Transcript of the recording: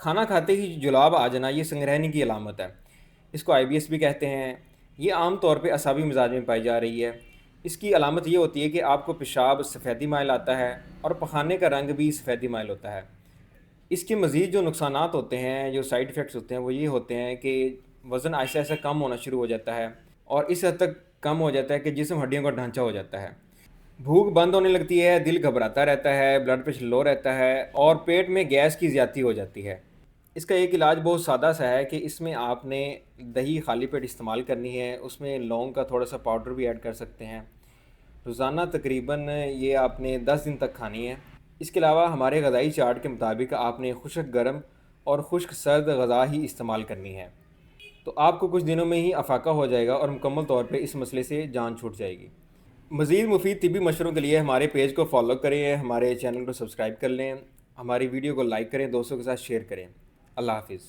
کھانا کھاتے ہی جلاب آ جانا یہ سنگرہنی کی علامت ہے۔ اس کو IBS بھی کہتے ہیں۔ یہ عام طور پہ اعصابی مزاج میں پائی جا رہی ہے۔ اس کی علامت یہ ہوتی ہے کہ آپ کو پیشاب سفیدی مائل آتا ہے اور پخانے کا رنگ بھی سفیدی مائل ہوتا ہے۔ اس کے مزید جو نقصانات ہوتے ہیں، جو سائیڈ ایفیکٹس ہوتے ہیں، وہ یہ ہوتے ہیں کہ وزن آہستہ آہستہ کم ہونا شروع ہو جاتا ہے، اور اس حد تک کم ہو جاتا ہے کہ جسم ہڈیوں کا ڈھانچہ ہو جاتا ہے۔ بھوک بند ہونے لگتی ہے، دل گھبراتا رہتا ہے، بلڈ پریشر لو رہتا ہے، اور پیٹ میں گیس کی زیادتی ہو جاتی ہے۔ اس کا ایک علاج بہت سادہ سا ہے کہ اس میں آپ نے دہی خالی پیٹ استعمال کرنی ہے، اس میں لونگ کا تھوڑا سا پاؤڈر بھی ایڈ کر سکتے ہیں۔ روزانہ تقریباً یہ آپ نے 10 دن تک کھانی ہے۔ اس کے علاوہ ہمارے غذائی چارٹ کے مطابق آپ نے خشک گرم اور خشک سرد غذا ہی استعمال کرنی ہے، تو آپ کو کچھ دنوں میں ہی افاقہ ہو جائے گا اور مکمل طور پہ اس مسئلے سے جان چھوٹ جائے گی۔ مزید مفید طبی مشوروں کے لیے ہمارے پیج کو فالو کریں، ہمارے چینل کو سبسکرائب کر لیں، ہماری ویڈیو کو لائک کریں، دوستوں کے ساتھ شیئر کریں۔ اللہ حافظ۔